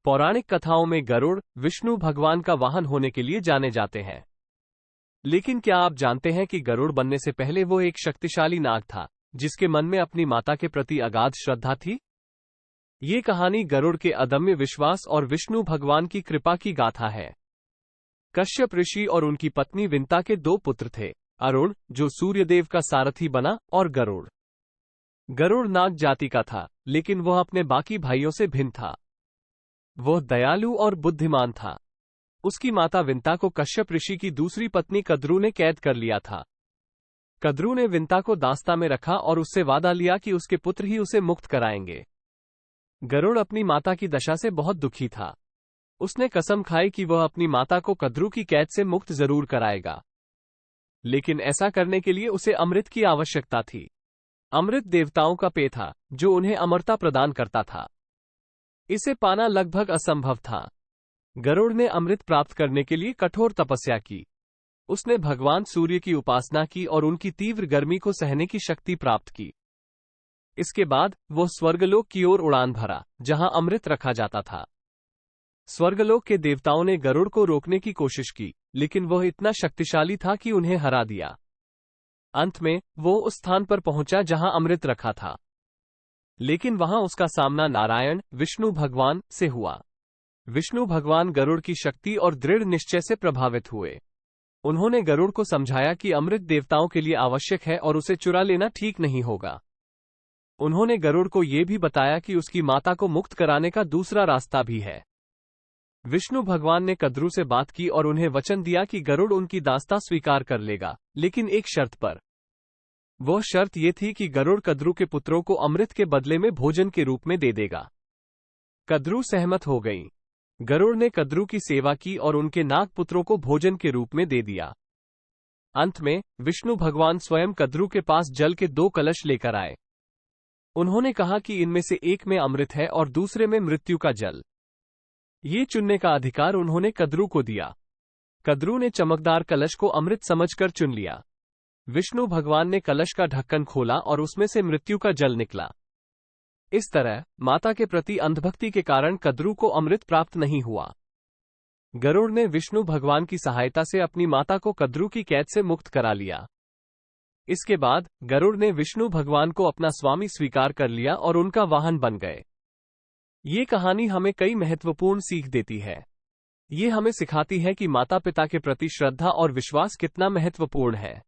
पौराणिक कथाओं में गरुड़ विष्णु भगवान का वाहन होने के लिए जाने जाते हैं। लेकिन क्या आप जानते हैं कि गरुड़ बनने से पहले वो एक शक्तिशाली नाग था, जिसके मन में अपनी माता के प्रति अगाध श्रद्धा थी? ये कहानी गरुड़ के अदम्य विश्वास और विष्णु भगवान की कृपा की गाथा है। कश्यप ऋषि और उनकी पत्नी विंता के दो पुत्र थे, अरुण, जो सूर्यदेव का सारथी बना, और गरुड़। गरुड़ नाग जाति का था, लेकिन वह अपने बाकी भाइयों से भिन्न था। वह दयालु और बुद्धिमान था। उसकी माता विंता को कश्यप ऋषि की दूसरी पत्नी कद्रू ने कैद कर लिया था। कद्रू ने विंता को दास्ता में रखा और उससे वादा लिया कि उसके पुत्र ही उसे मुक्त कराएंगे। गरुड़ अपनी माता की दशा से बहुत दुखी था। उसने कसम खाई कि वह अपनी माता को कद्रू की कैद से मुक्त जरूर कराएगा, लेकिन ऐसा करने के लिए उसे अमृत की आवश्यकता थी। अमृत देवताओं का पेय था, जो उन्हें अमरता प्रदान करता था। इसे पाना लगभग असंभव था। गरुड़ ने अमृत प्राप्त करने के लिए कठोर तपस्या की। उसने भगवान सूर्य की उपासना की और उनकी तीव्र गर्मी को सहने की शक्ति प्राप्त की। इसके बाद वह स्वर्गलोक की ओर उड़ान भरा, जहां अमृत रखा जाता था। स्वर्गलोक के देवताओं ने गरुड़ को रोकने की कोशिश की, लेकिन वह इतना शक्तिशाली था कि उन्हें हरा दिया। अंत में वो उस स्थान पर पहुंचा जहां अमृत रखा था, लेकिन वहां उसका सामना नारायण, विष्णु भगवान, से हुआ। विष्णु भगवान गरुड़ की शक्ति और दृढ़ निश्चय से प्रभावित हुए। उन्होंने गरुड़ को समझाया कि अमृत देवताओं के लिए आवश्यक है और उसे चुरा लेना ठीक नहीं होगा। उन्होंने गरुड़ को यह भी बताया कि उसकी माता को मुक्त कराने का दूसरा रास्ता भी है। विष्णु भगवान ने कद्रू से बात की और उन्हें वचन दिया कि गरुड़ उनकी दास्ता स्वीकार कर लेगा, लेकिन एक शर्त पर। वह शर्त यह थी कि गरुड़ कद्रू के पुत्रों को अमृत के बदले में भोजन के रूप में दे देगा। कद्रू सहमत हो गई। गरुड़ ने कद्रू की सेवा की और उनके नाग पुत्रों को भोजन के रूप में दे दिया। अंत में विष्णु भगवान स्वयं कद्रू के पास जल के 2 कलश लेकर आए। उन्होंने कहा कि इनमें से एक में अमृत है और दूसरे में मृत्यु का जल। ये चुनने का अधिकार उन्होंने कद्रू को दिया। कद्रू ने चमकदार कलश को अमृत समझकर चुन लिया। विष्णु भगवान ने कलश का ढक्कन खोला और उसमें से मृत्यु का जल निकला। इस तरह माता के प्रति अंधभक्ति के कारण कद्रू को अमृत प्राप्त नहीं हुआ। गरुड़ ने विष्णु भगवान की सहायता से अपनी माता को कद्रू की कैद से मुक्त करा लिया। इसके बाद गरुड़ ने विष्णु भगवान को अपना स्वामी स्वीकार कर लिया और उनका वाहन बन गए। ये कहानी हमें कई महत्वपूर्ण सीख देती है। ये हमें सिखाती है कि माता पिता के प्रति श्रद्धा और विश्वास कितना महत्वपूर्ण है।